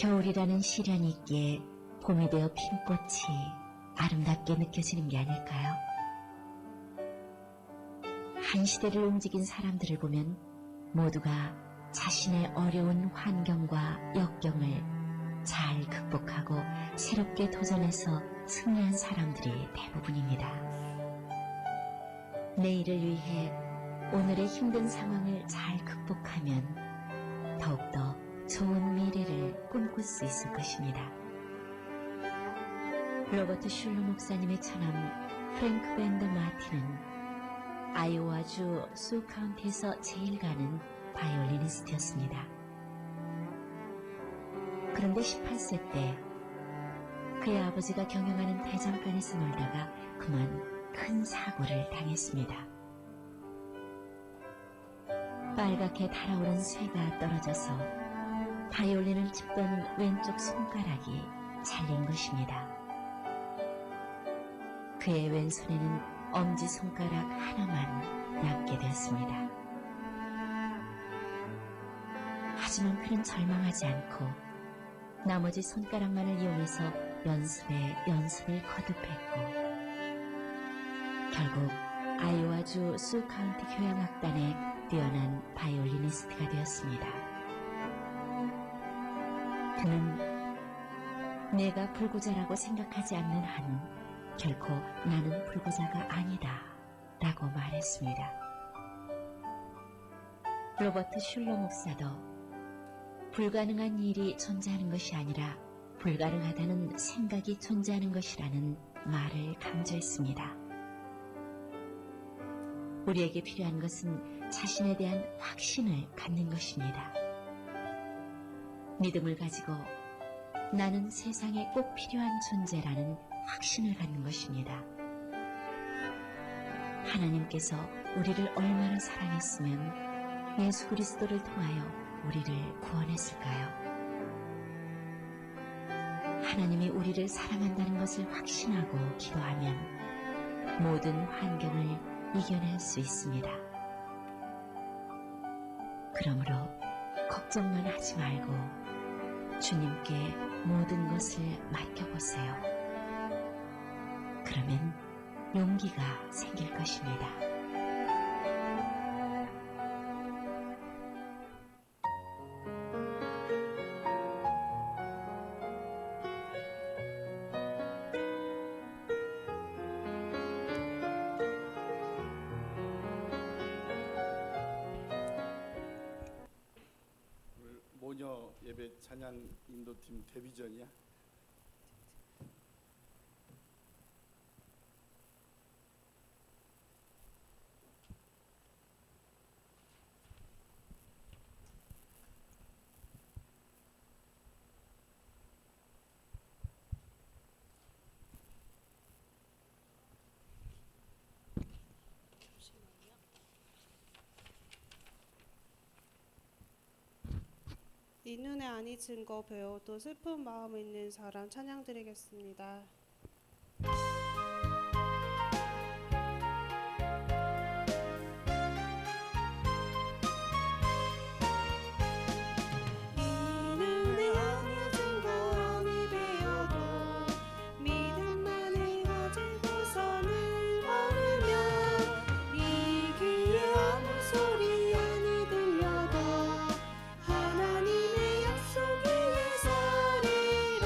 겨울이라는 시련이 있기에 봄이 되어 핀 꽃이 아름답게 느껴지는 게 아닐까요? 한 시대를 움직인 사람들을 보면 모두가 자신의 어려운 환경과 역경을 잘 극복하고 새롭게 도전해서 승리한 사람들이 대부분입니다. 내일을 위해 오늘의 힘든 상황을 잘 극복하면 더욱더 좋은 미래를 꿈꿀 수 있을 것입니다. 로버트 슐러 목사님의 처남 프랭크 밴더 마틴은 아이오와주 수 카운티에서 제일 가는 바이올리니스트였습니다. 그런데 18세 때 그의 아버지가 경영하는 대장간에서 놀다가 그만 큰 사고를 당했습니다. 빨갛게 달아오른 쇠가 떨어져서 바이올린을 짚던 왼쪽 손가락이 잘린 것입니다. 그의 왼손에는 엄지손가락 하나만 남게 되었습니다. 하지만 그는 절망하지 않고 나머지 손가락만을 이용해서 연습을 거듭했고 결국 아이오와주 수 카운티 교향악단의 뛰어난 바이올리니스트가 되었습니다. 그는 내가 불구자라고 생각하지 않는 한 결코 나는 불구자가 아니다 라고 말했습니다. 로버트 슐러 목사도 불가능한 일이 존재하는 것이 아니라 불가능하다는 생각이 존재하는 것이라는 말을 강조했습니다. 우리에게 필요한 것은 자신에 대한 확신을 갖는 것입니다. 믿음을 가지고 나는 세상에 꼭 필요한 존재라는 확신을 갖는 것입니다. 하나님께서 우리를 얼마나 사랑했으면 예수 그리스도를 통하여 우리를 구원했을까요? 하나님이 우리를 사랑한다는 것을 확신하고 기도하면 모든 환경을 이겨낼 수 있습니다. 그러므로 걱정만 하지 말고 주님께 모든 것을 맡겨보세요. 그러면 용기가 생길 것입니다. 모녀 예배 찬양 인도팀 데뷔전이야? 이 눈에 안 잊은 거 배워도 슬픈 마음 있는 사람 찬양 드리겠습니다. 하나님의 약속이 예설이라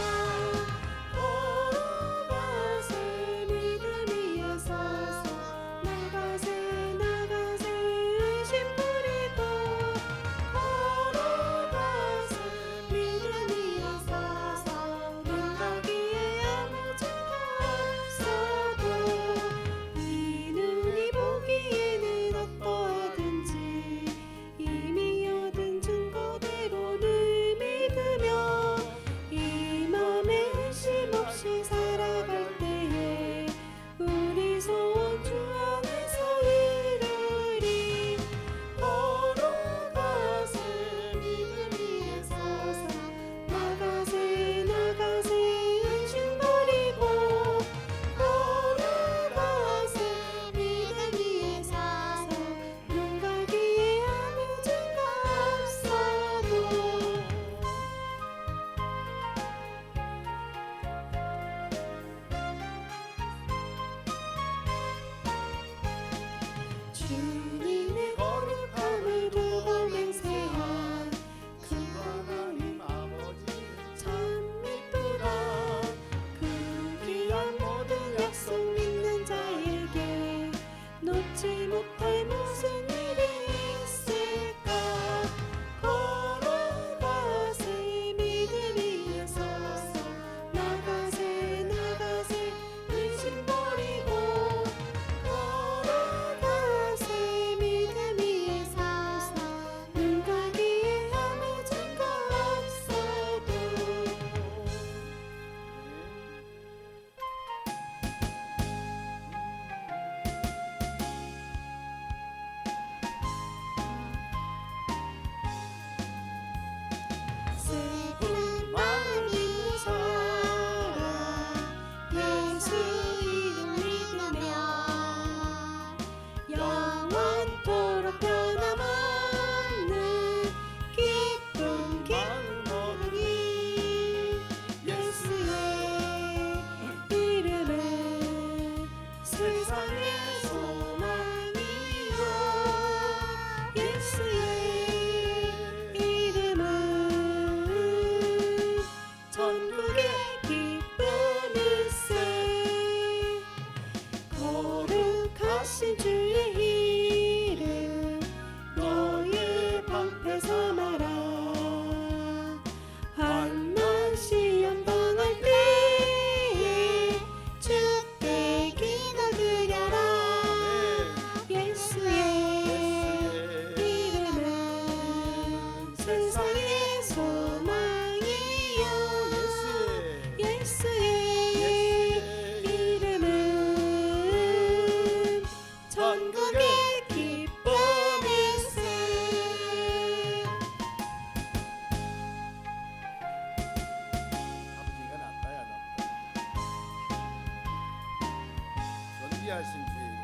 존귀하신 주의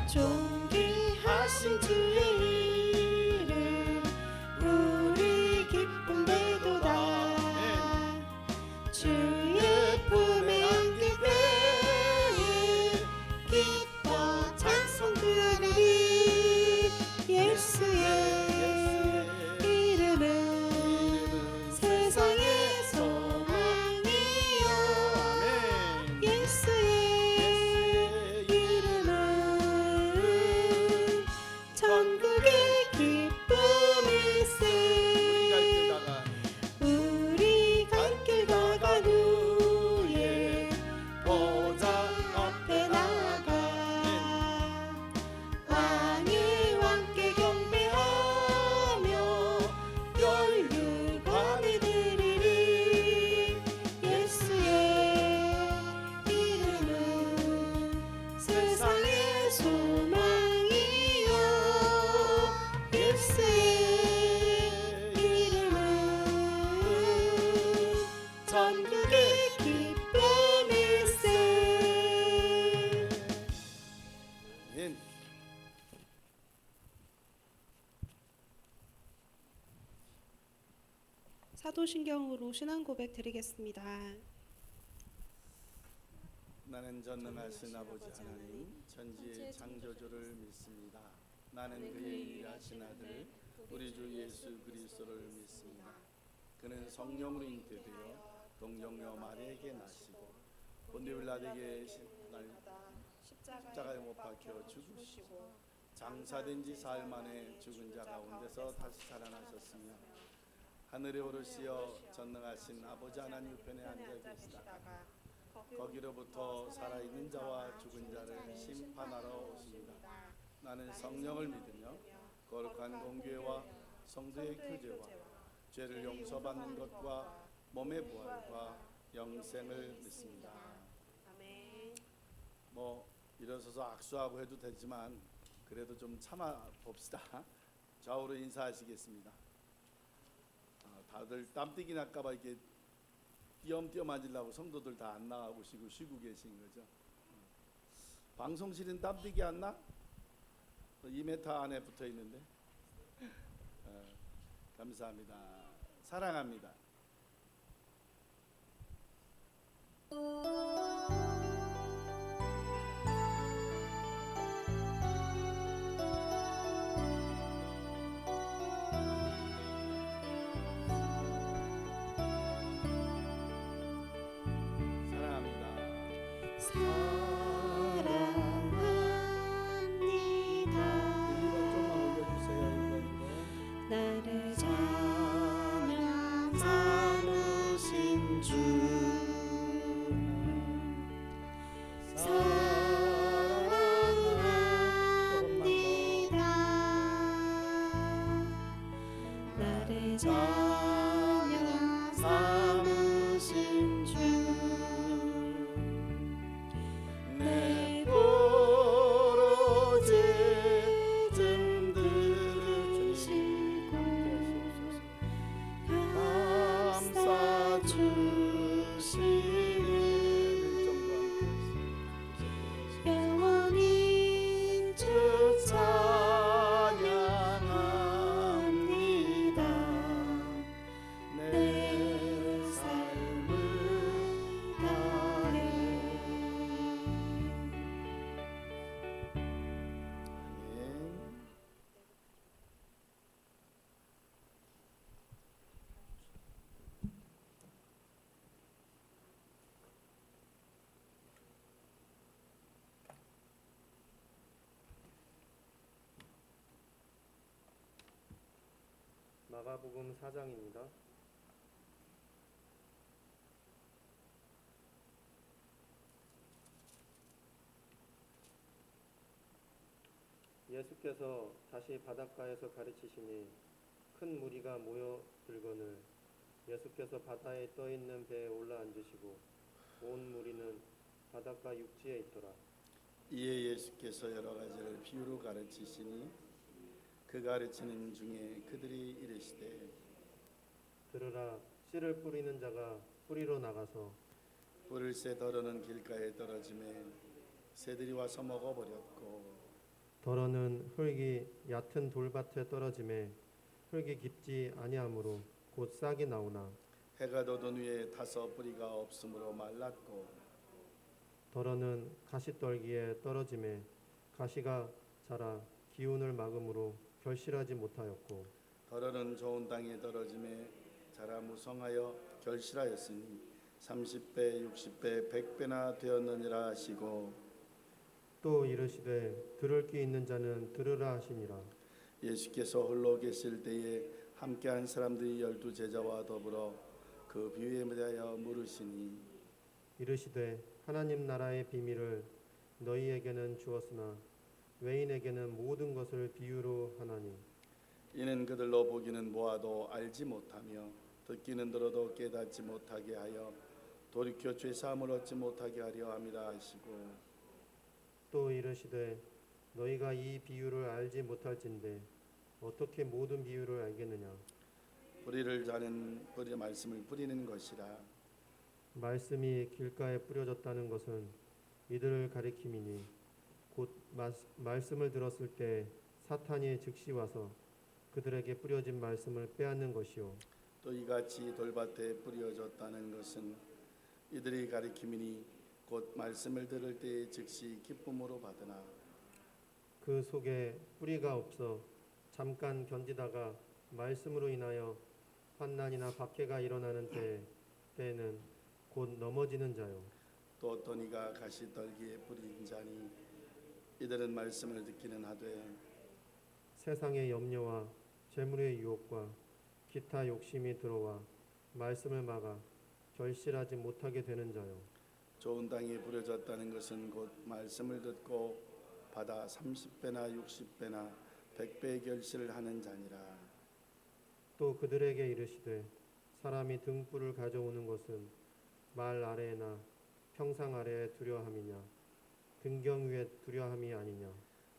존귀하신 주의 이름 우리 기쁨 되도다. 주의 품에 안길 때에 기뻐 찬송 부르리. 예수의 이름은 세상의 소망이요. 예수의 이름은 천국의 기쁨일세. 우리 갈 길 다간 후에 보좌 앞에 나가 왕의 왕께 경배하며 멸류관을 드리리. 예수의 이름은 세상의 소망이요. 예수의 이름은 천국의 기쁨일세. 아멘. 사도신경으로 신앙 고백 드리겠습니다. 나는 전능하신 아버지 하나님 천지의 창조주를 믿습니다. 나는 그의 일하신 아들 우리 주 예수 그리스도를 믿습니다. 그는 성령으로 잉태되어 동정녀 마리아에게 나시고 본디오 빌라도에게 십자가에 못 박혀 죽으시고 장사된 지 사흘 만에 죽은 자 가운데서 다시 살아나셨으며 하늘에 오르시어 전능하신 아버지 하나님 우편에 앉아 계시다가 거기로부터 살아있는 자와 죽은 자를 심판하러 오십니다. 나는 성령을 믿으며 거룩한 공교회와 성도의 교제와 죄를 용서받는 것과 몸의 부활과 영생을 믿습니다. 뭐 일어서서 악수하고 해도 되지만 그래도 좀 참아 봅시다. 좌우로 인사하시겠습니다. 다들 땀띠기 날까봐 이렇게 띄엄띄엄 앉으려고 성도들 다 안 나가보시고 쉬고 계신 거죠. 방송실은 땀띠기 안 나? 2m 안에 붙어 있는데. 감사합니다. 사랑합니다. 나를 자녀 삼으신 주 사랑합니다. 나를 자녀 삼으신 주 내 보러 죄좀 들으시고 감싸 주시네. 영원히 주 찬양합니다. 내 삶을 다해. 마가복음 4장입니다. 예수께서 다시 바닷가에서 가르치시니 큰 무리가 모여들거늘 예수께서 바다에 떠있는 배에 올라앉으시고 온 무리는 바닷가 육지에 있더라. 이에 예수께서 여러 가지를 비유로 가르치시니 그 가르치는 중에 그들이 이르시되 들으라, 씨를 뿌리는 자가 뿌리로 나가서 뿌릴 새 더러는 길가에 떨어지매 새들이 와서 먹어버렸고 더러는 흙이 얕은 돌밭에 떨어짐에 흙이 깊지 아니하므로 곧 싹이 나오나 해가 돋은 후에 타서 뿌리가 없으므로 말랐고 더러는 가시떨기에 떨어짐에 가시가 자라 기운을 막음으로 결실하지 못하였고 더러는 좋은 땅에 떨어짐에 자라 무성하여 결실하였으니 30배, 60배, 100배나 되었느니라 하시고 또 이르시되 들을 귀 있는 자는 들으라 하시니라. 예수께서 홀로 계실 때에 함께한 사람들이 12제자와 더불어 그 비유에 대하여 물으시니 이르시되 하나님 나라의 비밀을 너희에게는 주었으나 외인에게는 모든 것을 비유로 하나니 이는 그들로 보기는 보아도 알지 못하며 듣기는 들어도 깨닫지 못하게 하여 돌이켜 죄사함을 얻지 못하게 하려 함이라 하시고 또 이르시되 너희가 이 비유를 알지 못할진대 어떻게 모든 비유를 알겠느냐. 뿌리를 자는 뿌리 말씀을 뿌리는 것이라. 말씀이 길가에 뿌려졌다는 것은 이들을 가리킴이니 곧 말씀을 들었을 때 사탄이 즉시 와서 그들에게 뿌려진 말씀을 빼앗는 것이요 또 이같이 돌밭에 뿌려졌다는 것은 이들이 가리킴이니 곧 말씀을 들을 때에 즉시 기쁨으로 받으나 그 속에 뿌리가 없어 잠깐 견디다가 말씀으로 인하여 환난이나 박해가 일어나는 때에는 곧 넘어지는 자요 또 어떤 이가 가시떨기에 뿌린 자니 이들은 말씀을 듣기는 하되 세상의 염려와 재물의 유혹과 기타 욕심이 들어와 말씀을 막아 결실하지 못하게 되는 자요 좋은 땅에 뿌려졌다는 것은 곧 말씀을 듣고 받아 30배나 60배나 100배의 결실을 하는 자니라. 또 그들에게 이르시되 사람이 등불을 가져오는 것은 말 아래에나 평상 아래에 두려함이냐 등경 위에 두려함이 아니냐.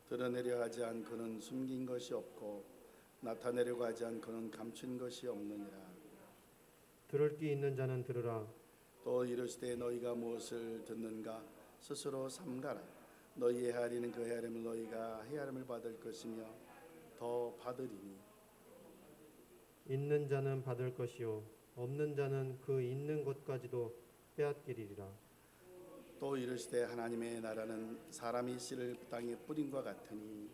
드러내려 하지 않고는 숨긴 것이 없고 나타내려고 하지 않고는 감춘 것이 없느니라. 들을 귀 있는 자는 들으라. 또 이르시되 너희가 무엇을 듣는가 스스로 삼가라. 너희의 헤아리는 그 헤아림을 너희가 헤아림을 받을 것이며 더 받으리니 있는 자는 받을 것이요 없는 자는 그 있는 것까지도 빼앗기리라. 또 이르시되 하나님의 나라는 사람이 씨를 땅에 뿌린과 같으니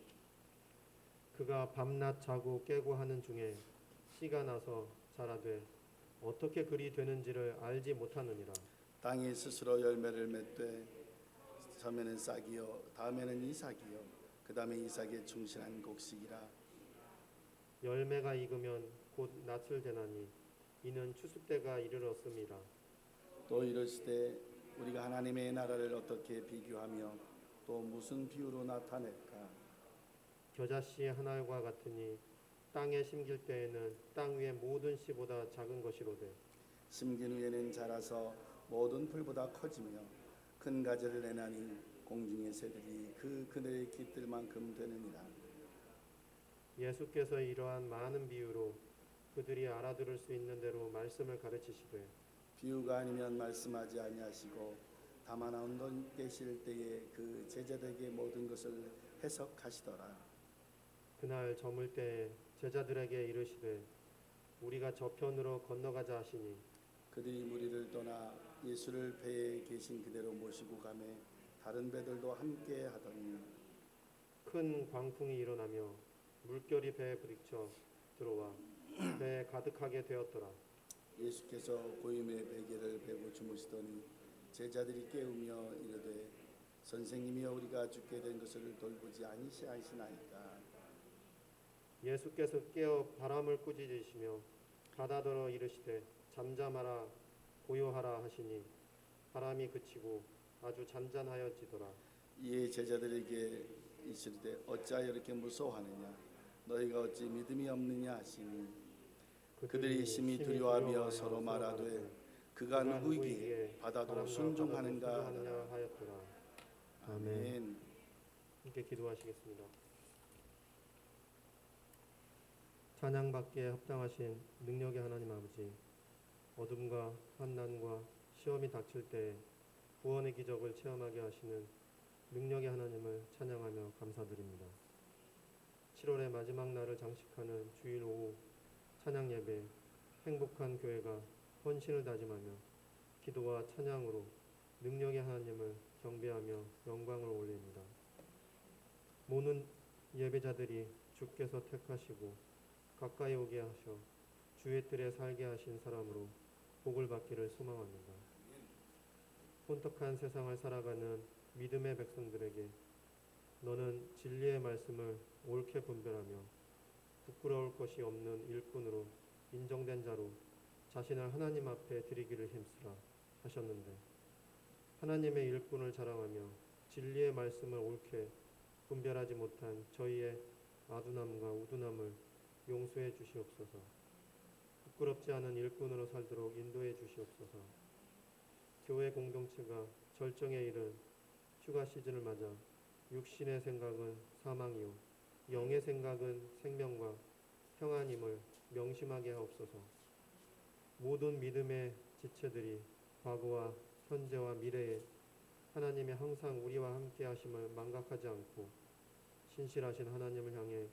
그가 밤낮 자고 깨고 하는 중에 씨가 나서 자라되 어떻게 그리 되는지를 알지 못하느니라. 땅이 스스로 열매를 맺되 처음에는 싹이요 다음에는 이삭이요 그 다음에 이삭에 충실한 곡식이라. 열매가 익으면 곧 낯을 대나니 이는 추수 때가 이르렀음이라. 또 이르시되 우리가 하나님의 나라를 어떻게 비교하며 또 무슨 비유로 나타낼까. 겨자씨 한 알과 같으니 땅에 심길 때에는 땅 위의 모든 씨보다 작은 것이로되 심긴 후에는 자라서 모든 풀보다 커지며 큰 가지를 내나니 공중의 새들이 그늘의 깃들만큼 되느니라. 예수께서 이러한 많은 비유로 그들이 알아들을 수 있는 대로 말씀을 가르치시되 비유가 아니면 말씀하지 아니하시고 다만 온돈 계실 때에 그 제자들에게 모든 것을 해석하시더라. 그날 저물 때에 제자들에게 이르시되 우리가 저편으로 건너가자 하시니 그들이 무리를 떠나 예수를 배에 계신 그대로 모시고 가매 다른 배들도 함께 하더니 큰 광풍이 일어나며 물결이 배에 부딪혀 들어와 배에 가득하게 되었더라. 예수께서 고임의 베개를 베고 주무시더니 제자들이 깨우며 이르되 선생님이여 우리가 죽게 된 것을 돌보지 아니시나이까. 예수께서 깨어 바람을 꾸짖으시며 바다더러 이르시되 잠잠하라 고요하라 하시니 바람이 그치고 아주 잔잔하여지더라. 이에 제자들에게 이르시되 어찌하여 이렇게 무서워하느냐 너희가 어찌 믿음이 없느냐 하시니 그들이 심히 두려워하며 서로 말하되 그가 누구이기에 바다도 순종하는가 하였더라. 아멘. 함께 기도하시겠습니다. 찬양받기에 합당하신 능력의 하나님 아버지, 어둠과 환난과 시험이 닥칠 때 구원의 기적을 체험하게 하시는 능력의 하나님을 찬양하며 감사드립니다. 7월의 마지막 날을 장식하는 주일 오후 찬양 예배, 행복한 교회가 헌신을 다짐하며 기도와 찬양으로 능력의 하나님을 경배하며 영광을 올립니다. 모든 예배자들이 주께서 택하시고 가까이 오게 하셔 주의 뜰에 살게 하신 사람으로 복을 받기를 소망합니다. 혼탁한 세상을 살아가는 믿음의 백성들에게 너는 진리의 말씀을 옳게 분별하며 부끄러울 것이 없는 일꾼으로 인정된 자로 자신을 하나님 앞에 드리기를 힘쓰라 하셨는데, 하나님의 일꾼을 자랑하며 진리의 말씀을 옳게 분별하지 못한 저희의 아두남과 우두남을 용서해 주시옵소서. 부끄럽지 않은 일꾼으로 살도록 인도해 주시옵소서. 교회 공동체가 절정에 이른 휴가 시즌을 맞아 육신의 생각은 사망이요 영의 생각은 생명과 평안임을 명심하게 하옵소서. 모든 믿음의 지체들이 과거와 현재와 미래에 하나님이 항상 우리와 함께 하심을 망각하지 않고 신실하신 하나님을 향해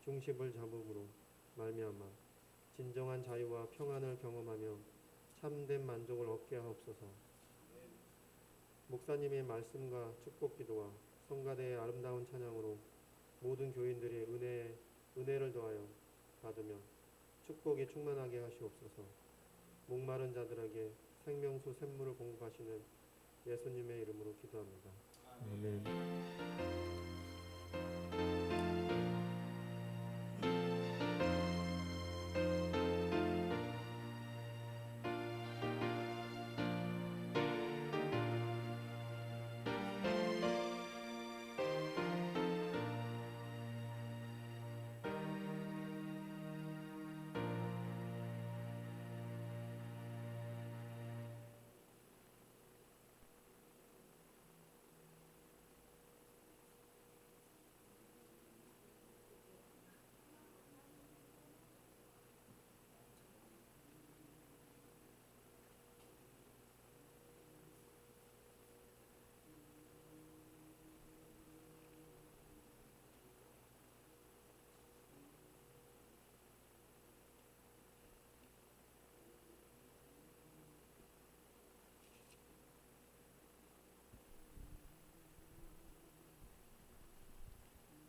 중심을 잡음으로 말미암아 진정한 자유와 평안을 경험하며 참된 만족을 얻게 하옵소서. 목사님의 말씀과 축복 기도와 성가대의 아름다운 찬양으로 모든 교인들이 은혜를 더하여 받으며 축복이 충만하게 하시옵소서. 목마른 자들에게 생명수 샘물을 공급하시는 예수님의 이름으로 기도합니다. 아멘.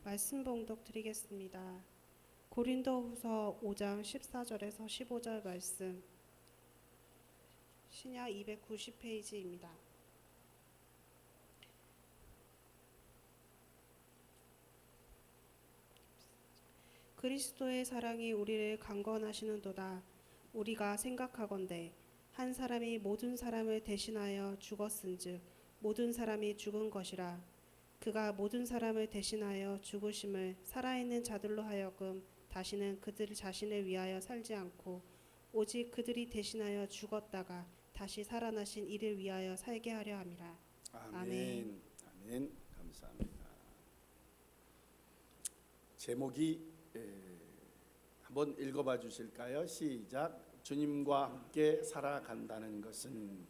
말씀 봉독 드리겠습니다. 고린도후서 5장 14절에서 15절 말씀, 신약 290페이지입니다. 그리스도의 사랑이 우리를 강건하시는도다. 우리가 생각하건대 한 사람이 모든 사람을 대신하여 죽었은즉 모든 사람이 죽은 것이라. 그가 모든 사람을 대신하여 죽으심을 살아있는 자들로 하여금 다시는 그들 자신을 위하여 살지 않고 오직 그들이 대신하여 죽었다가 다시 살아나신 이를 위하여 살게 하려 함이라. 아멘. 아멘. 감사합니다. 제목이 한번 읽어봐 주실까요? 시작. 주님과 함께 살아간다는 것은,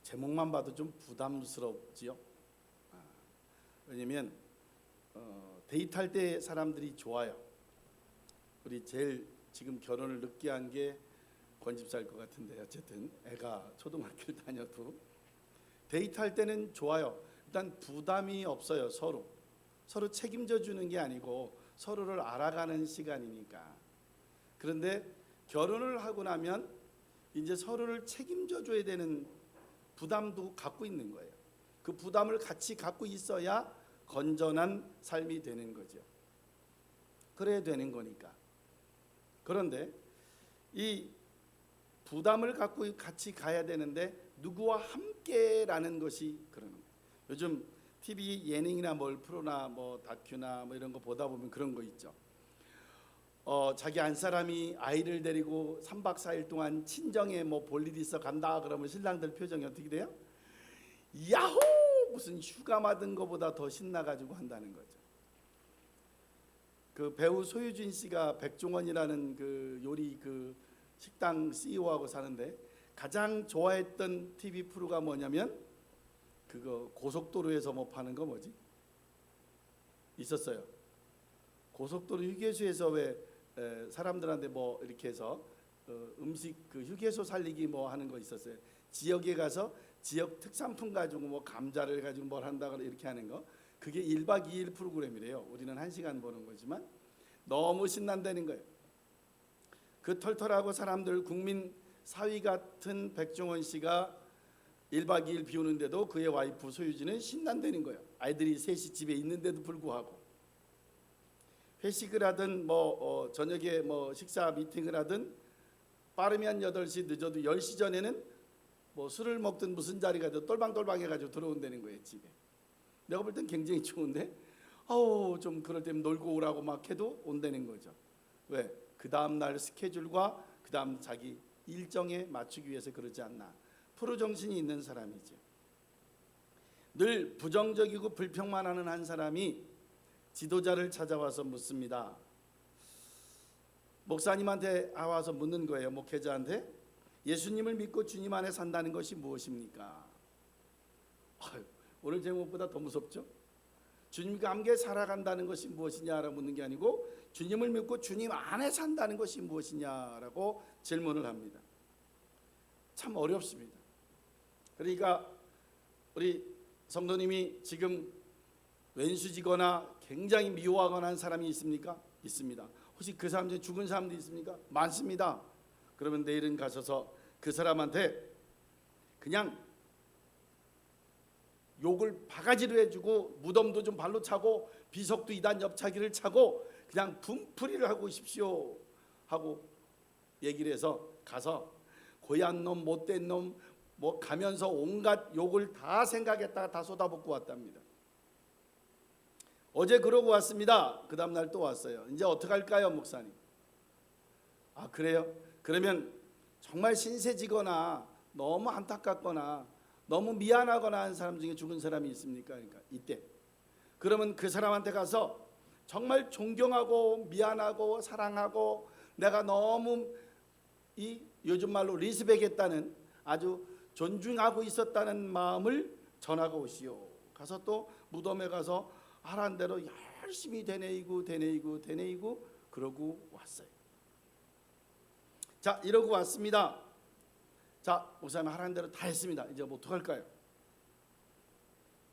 제목만 봐도 좀 부담스럽지요. 왜냐면 데이트할 때 사람들이 좋아요. 우리 제일 지금 결혼을 늦게 한 게 권집사일 것 같은데, 어쨌든 애가 초등학교를 다녀도 데이트할 때는 좋아요. 일단 부담이 없어요. 서로 책임져 주는 게 아니고 서로를 알아가는 시간이니까. 그런데 결혼을 하고 나면 이제 서로를 책임져 줘야 되는 부담도 갖고 있는 거예요. 그 부담을 같이 갖고 있어야 건전한 삶이 되는 거죠. 그래야 되는 거니까. 그런데 이 부담을 갖고 같이 가야 되는데 누구와 함께라는 것이 그러는 거예요. 요즘 TV 예능이나 프로나 다큐나 이런 거 보다 보면 그런 거 있죠. 자기 안사람이 아이를 데리고 3박 4일 동안 친정에 볼 일이 있어 간다 그러면 신랑들 표정이 어떻게 돼요? 야호! 무슨 휴가 받은 것보다 더 신나가지고 한다는 거죠. 그 배우 소유진 씨가 백종원이라는 그 요리 그 식당 CEO하고 사는데 가장 좋아했던 TV 프로가 뭐냐면 그거 고속도로에서 뭐 파는 거 뭐지? 있었어요. 고속도로 휴게소에서 왜 사람들한테 뭐 이렇게 해서 음식 그 휴게소 살리기 뭐 하는 거 있었어요. 지역에 가서 지역 특산품 가지고 뭐 감자를 가지고 뭘 한다거나 이렇게 하는 거. 그게 1박 2일 프로그램이래요. 우리는 1시간 보는 거지만 너무 신난다는 거예요. 그 털털하고 사람들 국민 사위 같은 백종원 씨가 1박 2일 비우는데도 그의 와이프 소유진은 신난다는 거예요. 아이들이 셋이 집에 있는데도 불구하고 회식을 하든 뭐 저녁에 뭐 식사 미팅을 하든 빠르면 8시 늦어도 10시 전에는 뭐 술을 먹든 무슨 자리가 든 똘방똘방 해가지고 들어온다는 거예요. 집에. 내가 볼 땐 굉장히 좋은데 좀 그럴 때면 놀고 오라고 막 해도 온다는 거죠. 왜? 그 다음 날 스케줄과 그 다음 자기 일정에 맞추기 위해서 그러지 않나. 프로 정신이 있는 사람이죠. 늘 부정적이고 불평만 하는 한 사람이 지도자를 찾아와서 묻습니다. 목사님한테 와서 묻는 거예요. 목회자한테 예수님을 믿고 주님 안에 산다는 것이 무엇입니까? 오늘 제목보다 더 무섭죠? 주님과 함께 살아간다는 것이 무엇이냐라고 묻는 게 아니고 주님을 믿고 주님 안에 산다는 것이 무엇이냐라고 질문을 합니다. 참 어렵습니다. 그러니까 우리 성도님이 지금 왼수지거나 굉장히 미워하거나 한 사람이 있습니까? 있습니다. 혹시 그 사람 중에 죽은 사람도 있습니까? 많습니다. 그러면 내일은 가셔서 그 사람한테 그냥 욕을 바가지로 해주고 무덤도 좀 발로 차고 비석도 2단 옆차기를 차고 그냥 분풀이를 하고 오십시오 하고 얘기를 해서 가서 고얀 놈 못된 놈 뭐 가면서 온갖 욕을 다 생각했다가 다 쏟아붓고 왔답니다. 어제 그러고 왔습니다. 그 다음 날 또 왔어요. 이제 어떡할까요, 목사님? 그래요? 그러면 정말 신세지거나 너무 안타깝거나 너무 미안하거나 한 사람 중에 죽은 사람이 있습니까? 그러니까 이때 그러면 그 사람한테 가서 정말 존경하고 미안하고 사랑하고 내가 너무 이 요즘 말로 리스펙했다는 아주 존중하고 있었다는 마음을 전하고 오시오. 가서 또 무덤에 가서 하라는 대로 열심히 되뇌이고 그러고 왔어요. 자, 이러고 왔습니다. 자, 목사님 하라는 대로 다 했습니다. 이제 뭐 어떡할까요?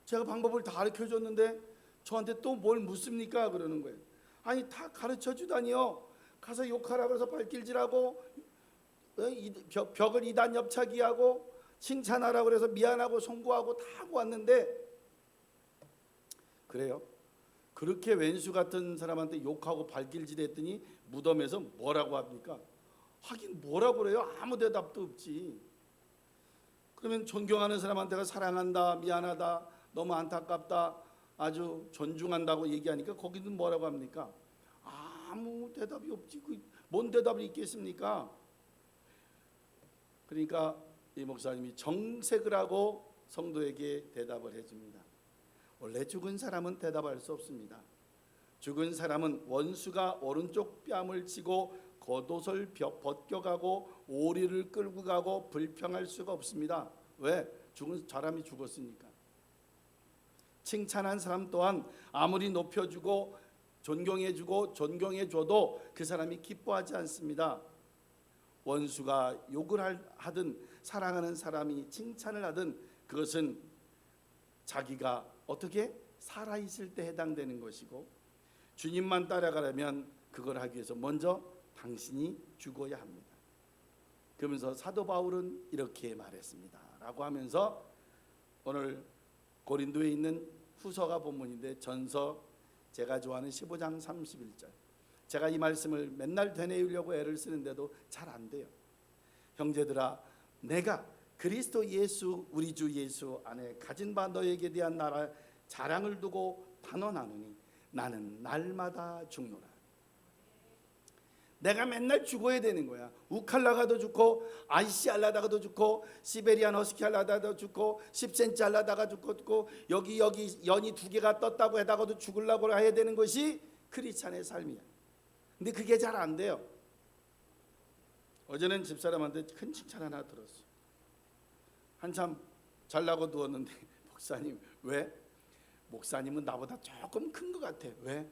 제가 방법을 다 가르쳐줬는데 저한테 또 뭘 묻습니까? 그러는 거예요. 아니 다 가르쳐주다니요. 가서 욕하라고 해서 발길질하고 벽을 2단 옆차기하고 칭찬하라고 해서 미안하고 송구하고 다 하고 왔는데 그래요? 그렇게 왼수 같은 사람한테 욕하고 발길질했더니 무덤에서 뭐라고 합니까? 하긴 뭐라고 그래요? 아무 대답도 없지. 그러면 존경하는 사람한테가 사랑한다, 미안하다, 너무 안타깝다, 아주 존중한다고 얘기하니까 거기는 뭐라고 합니까? 아무 대답이 없지. 뭔 대답이 있겠습니까? 그러니까 이 목사님이 정색을 하고 성도에게 대답을 해줍니다. 원래 죽은 사람은 대답할 수 없습니다. 죽은 사람은 원수가 오른쪽 뺨을 치고 겉옷을 벗겨가고 오리를 끌고 가고 불평할 수가 없습니다. 왜? 죽은 사람이 죽었으니까. 칭찬한 사람 또한 아무리 높여주고 존경해주고 존경해줘도 그 사람이 기뻐하지 않습니다. 원수가 욕을 하든 사랑하는 사람이 칭찬을 하든 그것은 자기가 어떻게 살아있을 때 해당되는 것이고 주님만 따라가려면 그걸 하기 위해서 먼저 당신이 죽어야 합니다. 그러면서 사도 바울은 이렇게 말했습니다 라고 하면서 오늘 고린도에 있는 후서가 본문인데 전서 제가 좋아하는 15장 31절 제가 이 말씀을 맨날 되뇌우려고 애를 쓰는데도 잘 안 돼요. 형제들아 내가 그리스도 예수 우리 주 예수 안에 가진 바 너에게 대한 나라 자랑을 두고 단언하노니 나는 날마다 죽노라. 내가 맨날 죽어야 되는 거야. 우칼라가도 죽고 아이씨 할라다가도 죽고 시베리안 허스키 할라다가도 죽고 10cm 할라다가 죽고 여기 연이 2개가 떴다고 해다가도 죽으려고 해야 되는 것이 크리스찬의 삶이야. 근데 그게 잘 안 돼요. 어제는 집사람한테 큰 칭찬 하나 들었어. 한참 잘나고 누웠는데 목사님 왜? 목사님은 나보다 조금 큰 것 같아. 왜?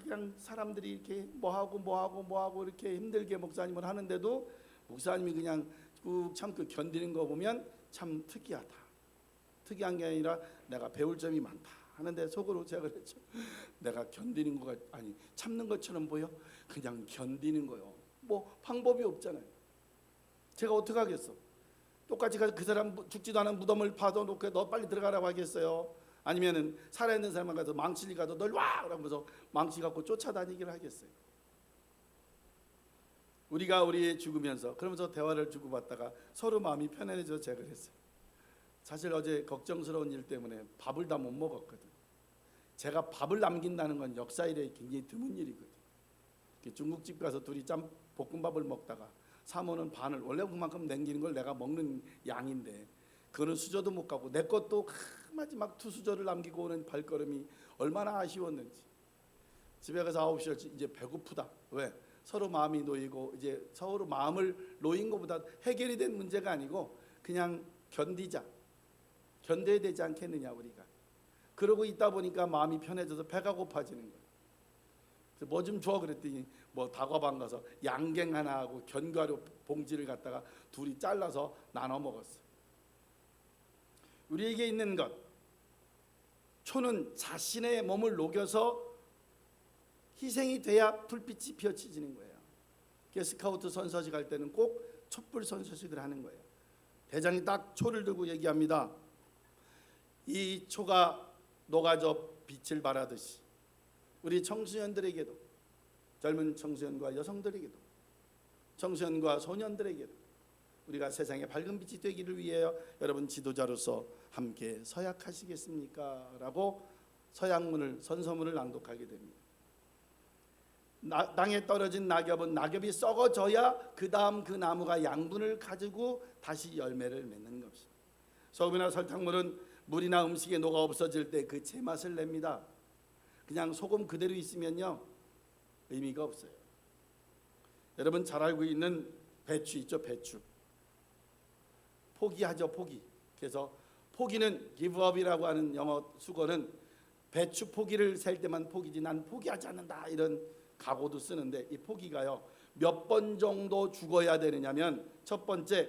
그냥 사람들이 이렇게 뭐하고 이렇게 힘들게 목사님을 하는데도 목사님이 그냥 꾹 참고 견디는 거 보면 참 특이하다. 특이한 게 아니라 내가 배울 점이 많다 하는데 속으로 제가 그랬죠. 내가 견디는 거가 아니 참는 것처럼 보여? 그냥 견디는 거요. 뭐 방법이 없잖아요. 제가 어떻게 하겠어? 똑같이 그 사람 죽지도 않은 무덤을 파놓고 너 빨리 들어가라고 하겠어요? 아니면은 살아있는 사람만 가서 망치를 가서 널 와! 그러면서 망치 갖고 쫓아다니기를 하겠어요? 우리가 우리 죽으면서 그러면서 대화를 주고받다가 서로 마음이 편안해져서 제가 그랬어요. 사실 어제 걱정스러운 일 때문에 밥을 다 못 먹었거든. 제가 밥을 남긴다는 건 역사 이래 굉장히 드문 일이거든. 중국집 가서 둘이 볶음밥을 먹다가 사모는 반을 원래 그만큼 남기는 걸 내가 먹는 양인데 그거는 수저도 못 가고 내 것도 마지막 2수저를 남기고 오는 발걸음이 얼마나 아쉬웠는지. 집에 가서 9시 이제 배고프다. 왜? 서로 마음이 놓이고 이제 서로 마음을 놓인 것보다 해결이 된 문제가 아니고 그냥 견디자. 견뎌야 되지 않겠느냐 우리가. 그러고 있다 보니까 마음이 편해져서 배가 고파지는 거예요. 뭐 좀 줘 그랬더니 뭐 다과방 가서 양갱 하나 하고 견과류 봉지를 갖다가 둘이 잘라서 나눠 먹었어. 우리에게 있는 것, 초는 자신의 몸을 녹여서 희생이 돼야 불빛이 피어지는 거예요. 스카우트 선서식 할 때는 꼭 촛불 선서식을 하는 거예요. 대장이 딱 초를 들고 얘기합니다. 이 초가 녹아져 빛을 발하듯이 우리 청소년들에게도, 젊은 청소년과 여성들에게도, 청소년과 소년들에게도 우리가 세상에 밝은 빛이 되기를 위하여 여러분 지도자로서 함께 서약하시겠습니까? 라고 서약문을, 선서문을 낭독하게 됩니다. 땅에 떨어진 낙엽은 낙엽이 썩어져야 그 다음 그 나무가 양분을 가지고 다시 열매를 맺는 것입니다. 소금이나 설탕물은 물이나 음식에 녹아 없어질 때 그 제맛을 냅니다. 그냥 소금 그대로 있으면요 의미가 없어요. 여러분 잘 알고 있는 배추 있죠? 배추. 포기하죠, 포기. 그래서 포기는 give up이라고 하는 영어 수거는 배추 포기를 셀 때만 포기지 난 포기하지 않는다 이런 각오도 쓰는데 이 포기가요 몇 번 정도 죽어야 되느냐면 첫 번째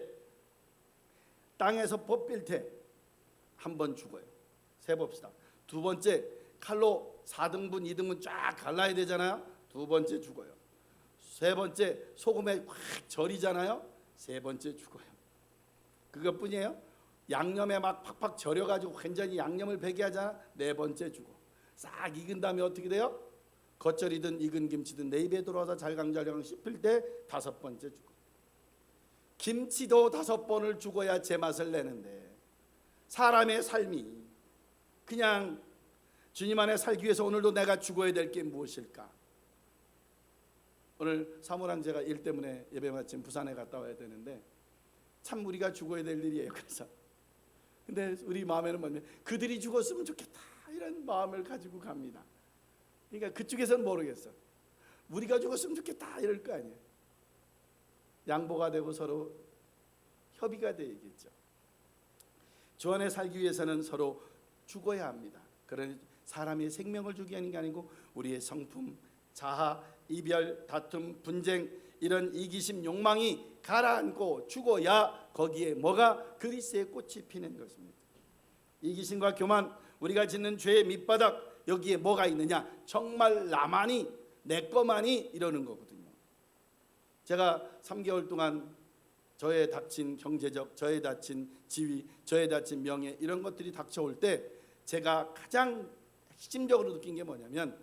땅에서 뽑힐 때 한 번 죽어요. 세봅시다. 두 번째 칼로 4등분 2등분 쫙 갈라야 되잖아요. 두 번째 죽어요. 세 번째 소금에 확 절이잖아요. 세 번째 죽어요. 그것뿐이에요. 양념에 막 팍팍 절여가지고 완전히 양념을 배게 하잖아. 네 번째 죽어. 싹 익은 다음에 어떻게 돼요? 겉절이든 익은 김치든 내 입에 들어와서 잘강잘강 씹힐 때 다섯 번째 죽어. 김치도 5번을 죽어야 제맛을 내는데 사람의 삶이 그냥 주님 안에 살기 위해서 오늘도 내가 죽어야 될 게 무엇일까? 오늘 사모랑 제가 일 때문에 예배 마침 부산에 갔다 와야 되는데 참 우리가 죽어야 될 일이에요. 그래서 근데 우리 마음에는 뭐냐면 그들이 죽었으면 좋겠다 이런 마음을 가지고 갑니다. 그러니까 그쪽에서는 모르겠어. 우리가 죽었으면 좋겠다 이럴 거 아니에요. 양보가 되고 서로 협의가 되겠죠. 주 안에 살기 위해서는 서로 죽어야 합니다. 그러니 사람의 생명을 주기 하는 게 아니고 우리의 성품, 자아, 이별, 다툼, 분쟁 이런 이기심, 욕망이 가라앉고 죽어야 거기에 뭐가 그리스의 꽃이 피는 것입니다. 이기심과 교만, 우리가 짓는 죄의 밑바닥 여기에 뭐가 있느냐? 정말 나만이 내 것만이 이러는 거거든요. 제가 3개월 동안 저에 닥친 경제적, 저에 닥친 지위, 저에 닥친 명예 이런 것들이 닥쳐올 때 제가 가장 핵심적으로 느낀 게 뭐냐면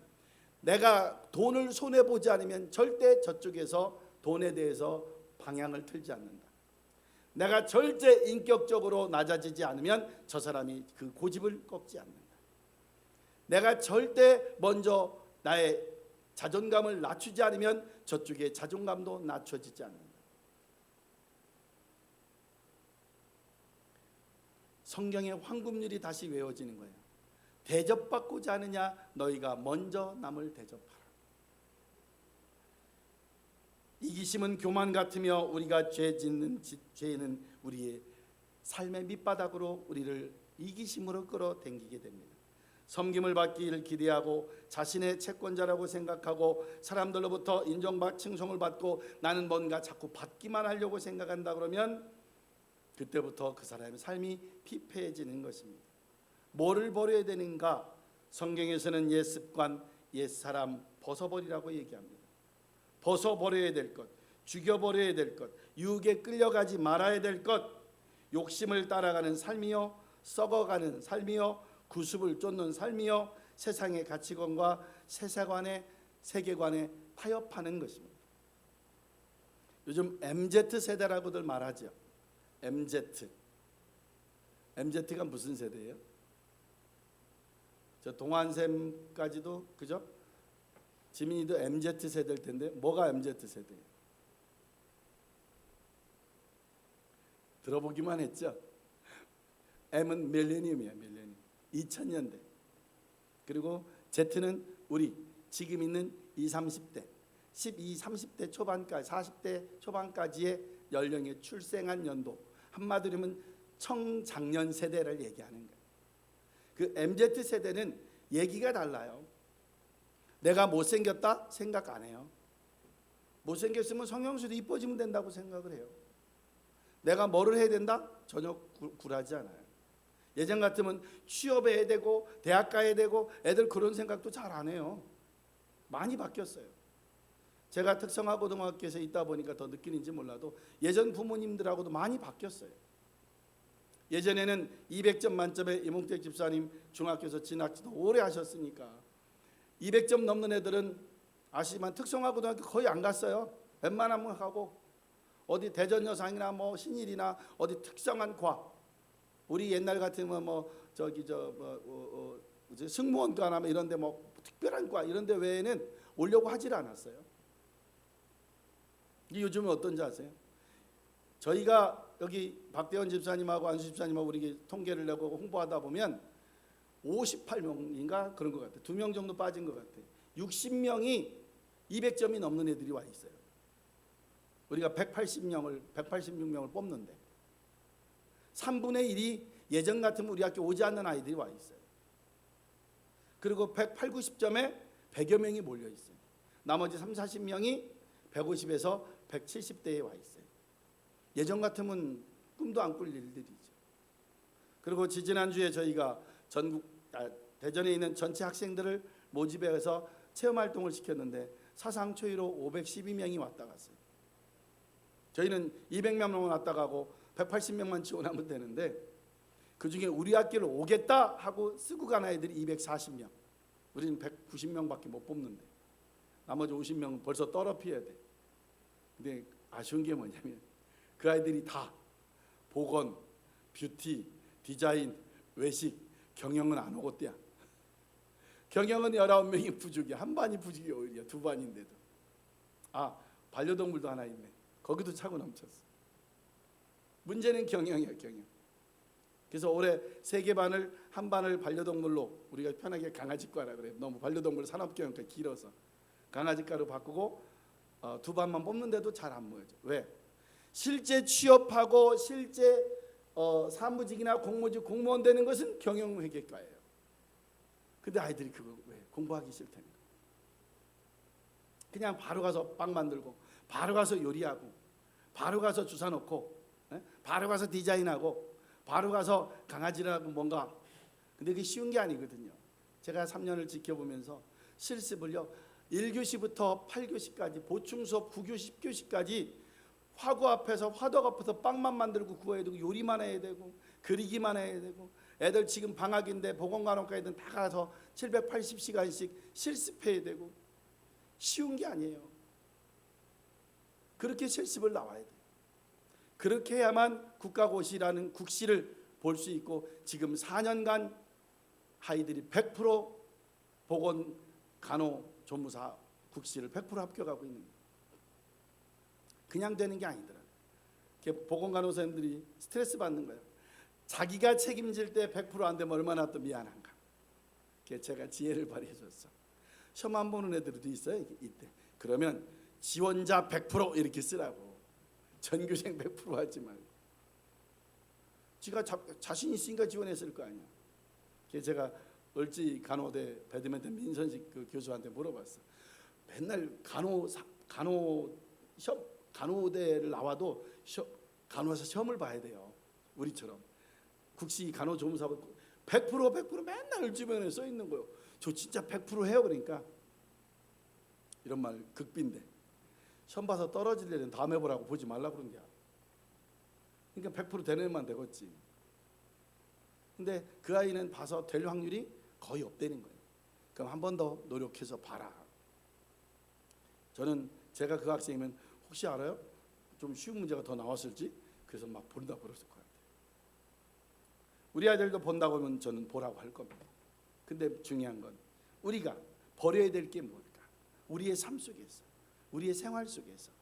내가 돈을 손해보지 않으면 절대 저쪽에서 돈에 대해서 방향을 틀지 않는다. 내가 절대 인격적으로 낮아지지 않으면 저 사람이 그 고집을 꺾지 않는다. 내가 절대 먼저 나의 자존감을 낮추지 않으면 저쪽의 자존감도 낮춰지지 않는다. 성경의 황금률이 다시 외워지는 거예요. 대접받고자 하느냐 너희가 먼저 남을 대접하라. 이기심은 교만 같으며 우리가 죄 짓는 죄는 우리의 삶의 밑바닥으로 우리를 이기심으로 끌어당기게 됩니다. 섬김을 받기를 기대하고 자신의 채권자라고 생각하고 사람들로부터 인정받 칭송을 받고 나는 뭔가 자꾸 받기만 하려고 생각한다 그러면 그때부터 그 사람의 삶이 피폐해지는 것입니다. 뭐를 버려야 되는가? 성경에서는 옛 습관, 옛 사람 벗어버리라고 얘기합니다. 벗어버려야 될 것, 죽여버려야 될 것, 유혹에 끌려가지 말아야 될 것, 욕심을 따라가는 삶이요, 썩어가는 삶이요, 구습을 쫓는 삶이요, 세상의 가치관과 세계관에 타협하는 것입니다. 요즘 MZ 세대라고들 말하죠. MZ가 무슨 세대예요? 저 동안샘까지도 그죠? 지민이도 MZ 세대일 텐데 뭐가 MZ 세대예요? 들어보기만 했죠. M은 밀레니엄이야, 밀레니엄. 2000년대. 그리고 Z는 우리 지금 있는 20, 30대, 12, 30대 초반까지, 40대 초반까지의 연령에 출생한 연도. 한마디로 하면 청장년 세대를 얘기하는 거예요. 그 MZ 세대는 얘기가 달라요. 내가 못생겼다 생각 안 해요. 못생겼으면 성형수도 이뻐지면 된다고 생각을 해요. 내가 뭐를 해야 된다? 전혀 굴하지 않아요. 예전 같으면 취업해야 되고 대학 가야 되고 애들 그런 생각도 잘 안 해요. 많이 바뀌었어요. 제가 특성화고등학교에서 있다 보니까 더 느끼는지 몰라도 예전 부모님들하고도 많이 바뀌었어요. 예전에는 200점 만점에 이몽택 집사님 중학교에서 진학도 오래 하셨으니까 200점 넘는 애들은 아시지만 특성화고등학교 거의 안 갔어요. 웬만하면 가고 어디 대전여상이나 뭐 신일이나 어디 특성한 과, 우리 옛날 같으면 뭐 저기 승무원과나 뭐 이런데 뭐 특별한 과 이런데 외에는 오려고 하질 않았어요. 요즘은 어떤지 아세요? 저희가 여기 박대원 집사님하고 안수 집사님하고 우리 통계를 내고 홍보하다 보면 58명인가 그런 것 같아요. 2명 정도 빠진 것 같아요. 60명이 200점이 넘는 애들이 와 있어요. 우리가 186명을 뽑는데 3분의 1이 예전 같으면 우리 학교 오지 않는 아이들이 와 있어요. 그리고 180, 90점에 100여 명이 몰려 있어요. 나머지 30, 40명이 150에서 170대에 와 있어요. 예전 같으면 꿈도 안 꿀 일들이죠. 그리고 지지난주에 저희가 대전에 있는 전체 학생들을 모집해서 체험활동을 시켰는데 사상 초유로 512명이 왔다 갔어요. 저희는 200명만 왔다 가고 180명만 지원하면 되는데 그중에 우리 학교를 오겠다 하고 쓰고 간 아이들이 240명. 우리는 190명밖에 못 뽑는데 나머지 50명은 벌써 떨어뜨려야 돼. 근데 아쉬운 게 뭐냐면 그 아이들이 다 보건, 뷰티, 디자인, 외식, 경영은 안 오겠대야. 경영은 19명이 부족이야. 한 반이 부족이 오히려 두 반인데도. 반려동물도 하나 있네. 거기도 차고 넘쳤어. 문제는 경영이야, 경영. 그래서 올해 3개 반을 한 반을 반려동물로 우리가 편하게 강아지과라 그래요. 너무 반려동물 산업경영과 길어서 강아지과로 바꾸고 2반만 뽑는데도 잘 안 모여져. 왜? 실제 취업하고 실제 사무직이나 공무직 공무원 되는 것은 경영회계과예요. 근데 아이들이 그거 왜 공부하기 싫다니까. 그냥 바로 가서 빵 만들고 바로 가서 요리하고 바로 가서 주사 놓고 바로 가서 디자인하고 바로 가서 강아지라고 뭔가. 근데 그게 쉬운 게 아니거든요. 제가 3년을 지켜보면서 실습을요 1교시부터 8교시까지 보충 수업 9교시 10교시까지 화구 앞에서 화덕 앞에서 빵만 만들고 구워야 되고 요리만 해야 되고 그리기만 해야 되고 애들 지금 방학인데 보건간호과 애들 다 가서 780시간씩 실습해야 되고 쉬운 게 아니에요. 그렇게 실습을 나와야 돼요. 그렇게 해야만 국가고시라는 국시를 볼 수 있고 지금 4년간 아이들이 100% 보건간호조무사 국시를 100% 합격하고 있는 거예요. 그냥 되는 게 아니더라. 보건간호사님들이 스트레스 받는 거예요. 자기가 책임질 때 100% 안 되면 얼마나 또 미안한가. 제가 지혜를 발휘해줬어. 시험 보는 애들도 있어요. 이때. 그러면 지원자 100% 이렇게 쓰라고. 전교생 100% 하지 말고. 지가 자신 있으니까 지원했을 거 아니야. 그래서 제가 을지 간호대 배드민턴 민선식 그 교수한테 물어봤어. 맨날 간호대를 나와도 간호사 시험을 봐야 돼요. 우리처럼 국시 간호조무사고 100% 맨날 을지면에 써 있는 거요. 저 진짜 100% 해요. 그러니까 이런 말 극비인데 시험 봐서 떨어질 일은 다음 해보라고 보지 말라 그런 거야. 그러니까 100% 되는 애만 되겠지. 근데 그 아이는 봐서 될 확률이 거의 없다는 거예요. 그럼 한 번 더 노력해서 봐라. 저는 제가 그 학생이면 혹시 알아요? 좀 쉬운 문제가 더 나왔을지 그래서 막 본다 그랬을 것 같아요. 우리 아이들도 본다고 하면 저는 보라고 할 겁니다. 근데 중요한 건 우리가 버려야 될 게 뭘까? 우리의 삶 속에서, 우리의 생활 속에서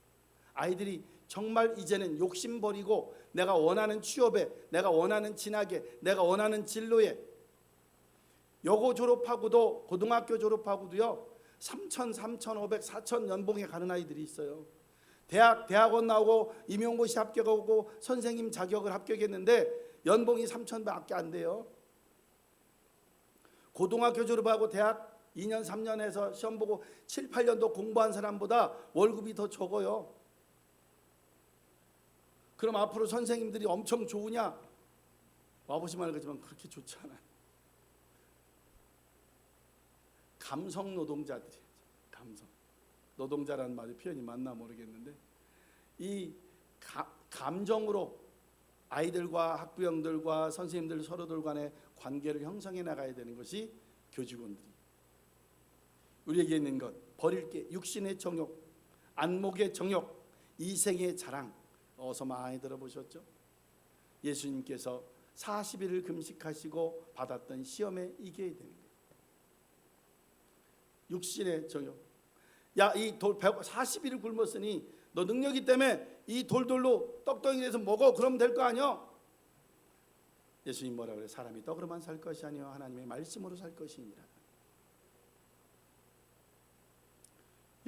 아이들이 정말 이제는 욕심 버리고 내가 원하는 취업에, 내가 원하는 진학에, 내가 원하는 진로에 여고 졸업하고도 고등학교 졸업하고도요 3,000, 3,500, 4,000 연봉에 가는 아이들이 있어요. 대학원 나오고 임용고시 합격하고 선생님 자격을 합격했는데 연봉이 3,000밖에 안 돼요. 고등학교 졸업하고 대학 2년 3년에서 시험 보고 7, 8년도 공부한 사람보다 월급이 더 적어요. 그럼 앞으로 선생님들이 엄청 좋으냐? 와보시면 알겠지만 그렇게 좋지 않아요. 감성 노동자들이, 감성 노동자라는 말이 표현이 맞나 모르겠는데 이 감정으로 아이들과 학부형들과 선생님들 서로들 간의 관계를 형성해 나가야 되는 것이 교직원들이. 우리에게 있는 것, 버릴 게 육신의 정욕, 안목의 정욕, 이생의 자랑. 어서 많이 들어보셨죠? 예수님께서 40일을 금식하시고 받았던 시험에 이겨야 되는 거예요. 육신의 정욕. 야, 이 돌 40일을 굶었으니 너 능력이 때문에 이 돌돌로 떡덩이 돼서 먹어. 그러면 될 거 아니야? 예수님 뭐라 그래요? 사람이 떡으로만 살 것이 아니요 하나님의 말씀으로 살 것이니라.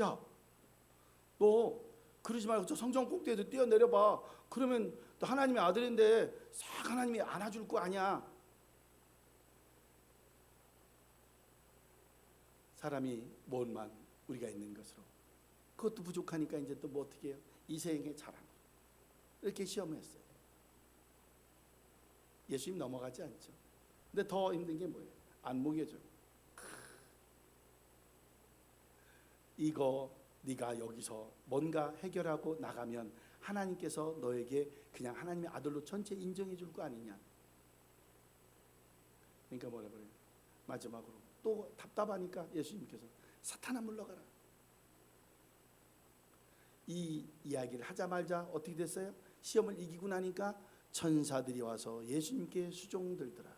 야, 너 그러지 말고 저 성전 꼭대기에도 뛰어내려봐. 그러면 또 하나님의 아들인데 싹 하나님이 안아줄 거 아니야. 사람이 뭘만 우리가 있는 것으로 그것도 부족하니까 이제 또 뭐 어떻게 해요? 이생의 자랑 이렇게 시험했어요. 예수님 넘어가지 않죠. 근데 더 힘든 게 뭐예요? 안목이죠. 이거 네가 여기서 뭔가 해결하고 나가면 하나님께서 너에게 그냥 하나님의 아들로 전체 인정해 줄 거 아니냐. 그러니까 뭐라 그래요? 마지막으로 또 답답하니까 예수님께서 사탄아 물러가라. 이 이야기를 하자마자 어떻게 됐어요? 시험을 이기고 나니까 천사들이 와서 예수님께 수종들더라.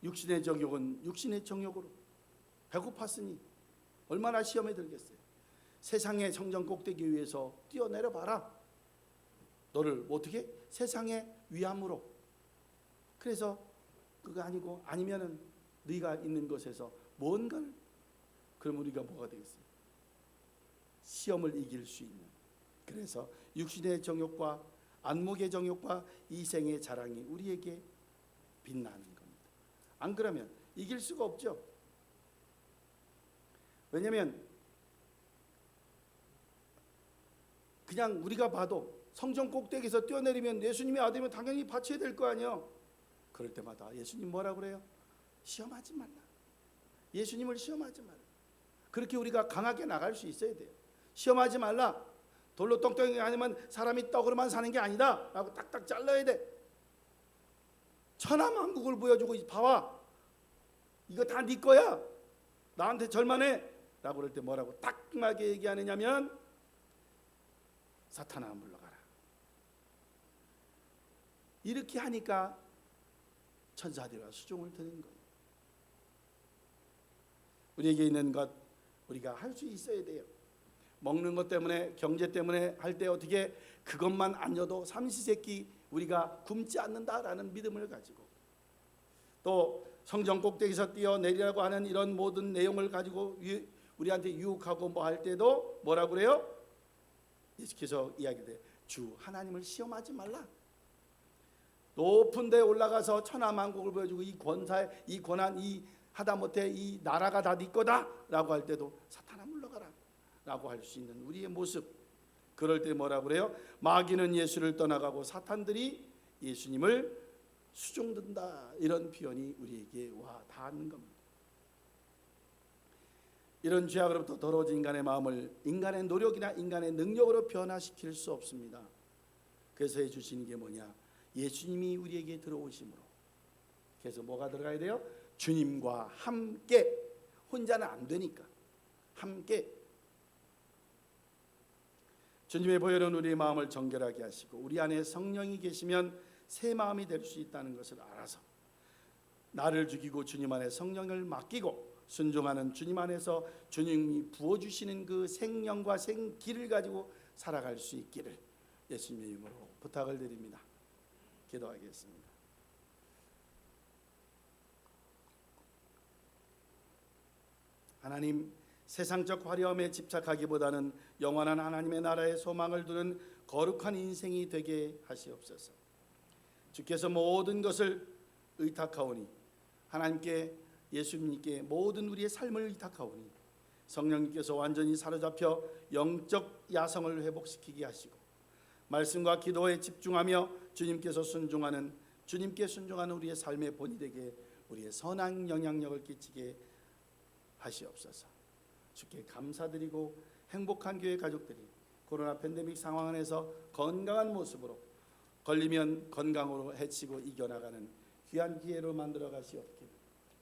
육신의 정욕은 육신의 정욕으로 배고팠으니 얼마나 시험에 들겠어요. 세상의 성전 꼭대기 위에서 뛰어내려 봐라. 너를 어떻게? 세상의 위함으로. 그래서 그거 아니고 아니면은 네가 있는 것에서 뭔가를. 그럼 우리가 뭐가 되겠어요? 시험을 이길 수 있는. 그래서 육신의 정욕과 안목의 정욕과 이생의 자랑이 우리에게 빛나는 겁니다. 안 그러면 이길 수가 없죠. 왜냐하면 그냥 우리가 봐도 성전 꼭대기에서 뛰어내리면 예수님의 아들이면 당연히 바쳐야 될 거 아니에요. 그럴 때마다 예수님 뭐라 그래요? 시험하지 말라. 예수님을 시험하지 말라. 그렇게 우리가 강하게 나갈 수 있어야 돼요. 시험하지 말라. 돌로 떡덩이 아니면 사람이 떡으로만 사는 게 아니다 라고 딱딱 잘라야 돼. 천하만국을 보여주고 봐봐. 이거 다 네 거야. 나한테 절만해 라고 그럴 때 뭐라고 딱하게 얘기하느냐면 사탄아 물러가라. 이렇게 하니까 천사들과 수종을 드는 거예요. 우리에게 있는 것 우리가 할 수 있어야 돼요. 먹는 것 때문에 경제 때문에 할 때 어떻게 그것만 아니어도 삼시세끼 우리가 굶지 않는다라는 믿음을 가지고 또 성전 꼭대기에서 뛰어내리라고 하는 이런 모든 내용을 가지고 우리한테 유혹하고 뭐 할 때도 뭐라고 그래요? 예수께서 이야기돼. 주 하나님을 시험하지 말라. 높은 데 올라가서 천하만국을 보여주고 이 권사에 이 권한 이 하다못해 이 나라가 다 네 거다 라고 할 때도 사탄아 물러가라 라고 할 수 있는 우리의 모습. 그럴 때 뭐라 그래요? 마귀는 예수를 떠나가고 사탄들이 예수님을 수종든다. 이런 표현이 우리에게 와 닿는 겁니다. 이런 죄악으로부터 더러워진 인간의 마음을 인간의 노력이나 인간의 능력으로 변화시킬 수 없습니다. 그래서 해주시는 게 뭐냐? 예수님이 우리에게 들어오심으로. 그래서 뭐가 들어가야 돼요? 주님과 함께. 혼자는 안 되니까 함께. 주님의 보혈은 우리의 마음을 정결하게 하시고 우리 안에 성령이 계시면 새 마음이 될 수 있다는 것을 알아서 나를 죽이고 주님 안에 성령을 맡기고 순종하는 주님 안에서 주님이 부어주시는 그 생명과 생기를 가지고 살아갈 수 있기를 예수님의 이름으로 부탁을 드립니다. 기도하겠습니다. 하나님, 세상적 화려함에 집착하기보다는 영원한 하나님의 나라의 소망을 두는 거룩한 인생이 되게 하시옵소서. 주께서 모든 것을 의탁하오니 하나님께 예수님께 모든 우리의 삶을 의탁하오니 성령님께서 완전히 사로잡혀 영적 야성을 회복시키게 하시고 말씀과 기도에 집중하며 주님께서 주님께 순종하는 우리의 삶의 본이 되게 우리의 선한 영향력을 끼치게 하시옵소서. 주께 감사드리고 행복한 교회 가족들이 코로나 팬데믹 상황 안에서 건강한 모습으로 걸리면 건강으로 해치고 이겨나가는 귀한 기회로 만들어 가시옵기를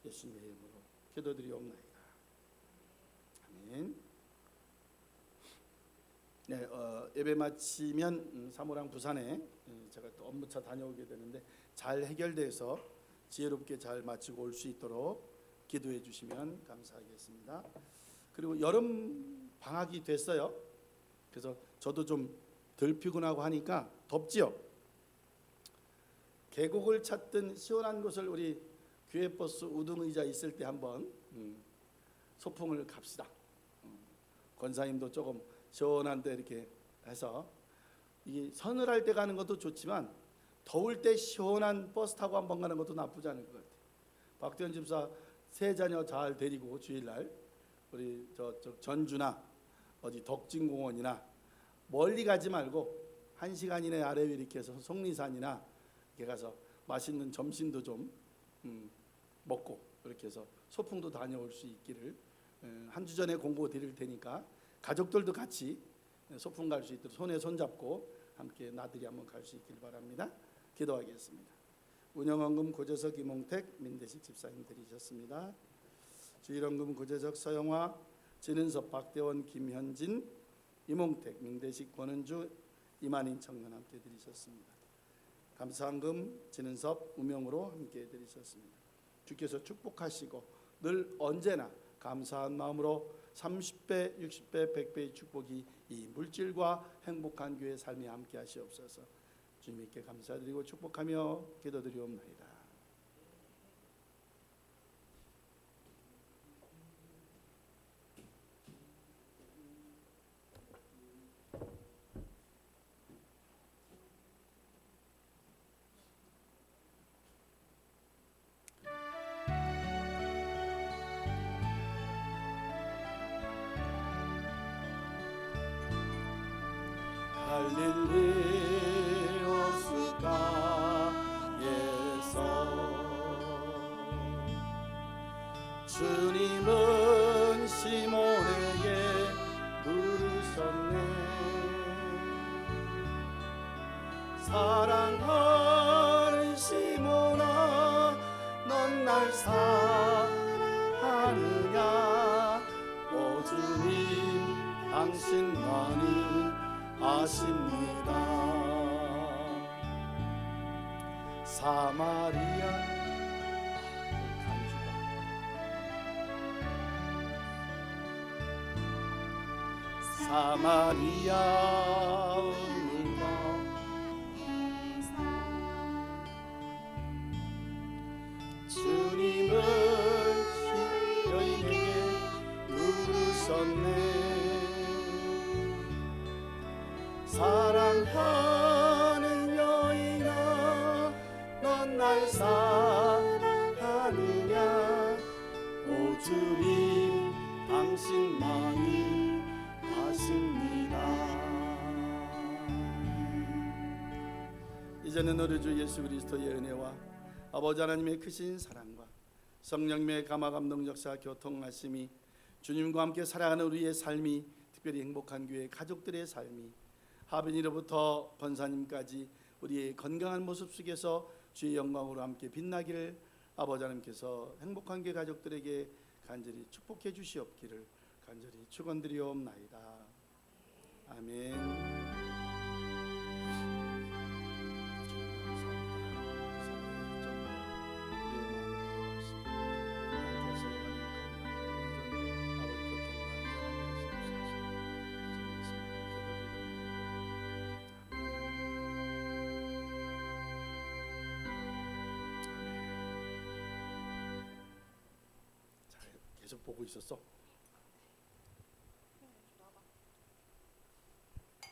예수님의 이름으로 기도드리옵나이다. 아멘. 네, 예배 마치면 사모랑 부산에 제가 또 업무차 다녀오게 되는데 잘 해결돼서 지혜롭게 잘 마치고 올 수 있도록 기도해 주시면 감사하겠습니다. 그리고 여름 방학이 됐어요. 그래서 저도 좀 덜 피곤하고 하니까 덥지요. 계곡을 찾든 시원한 곳을 우리 교회 버스 우등 의자 있을 때 한번 소풍을 갑시다. 권사님도 조금 시원한 데 이렇게 해서 이게 서늘할 때 가는 것도 좋지만 더울 때 시원한 버스 타고 한번 가는 것도 나쁘지 않을 것 같아요. 박대현 집사 세 자녀 잘 데리고 주일날 우리 저 전주나 어디 덕진공원이나 멀리 가지 말고 1시간 이내 아래 이렇게 해서 속리산이나 이렇게 가서 맛있는 점심도 좀 먹고 그렇게 해서 소풍도 다녀올 수 있기를 한 주 전에 공고 드릴 테니까 가족들도 같이 소풍 갈 수 있도록 손에 손잡고 함께 나들이 한번 갈 수 있길 바랍니다. 기도하겠습니다. 운영원금 고재석 이몽택 민대식 집사님 드리셨습니다. 주일원금 고재석 서영화 진은섭 박대원 김현진 이몽택 민대식 권은주 이만인 청년 함께 드리셨습니다. 감사한금 진은섭 우명으로 함께 드리셨습니다. 주께서 축복하시고 늘 언제나 감사한 마음으로 30배, 60배, 100배의 축복이 이 물질과 행복한 교회 삶에 함께 하시옵소서. 주님께 감사드리고 축복하며 기도드리옵나이다. 주님은 시몬에게 물으셨네. 사랑하는 시몬아 넌 날 사랑하느냐. 오 주님 당신만이 아십니다. 사마리아 사마리아 울고 주님은 여인에게 물으셨네. 사랑하 이제는 우리 주 예수 그리스도의 은혜와 아버지 하나님의 크신 사랑과 성령님의 감화 감동 역사 교통하심이 주님과 함께 살아가는 우리의 삶이, 특별히 행복한 교회 가족들의 삶이 하빈이로부터 권사님까지 우리의 건강한 모습 속에서 주의 영광으로 함께 빛나기를 아버지 하나님께서 행복한 교회 가족들에게 간절히 축복해 주시옵기를 간절히 축원드리옵나이다. 아멘. 계속 보고 있었어.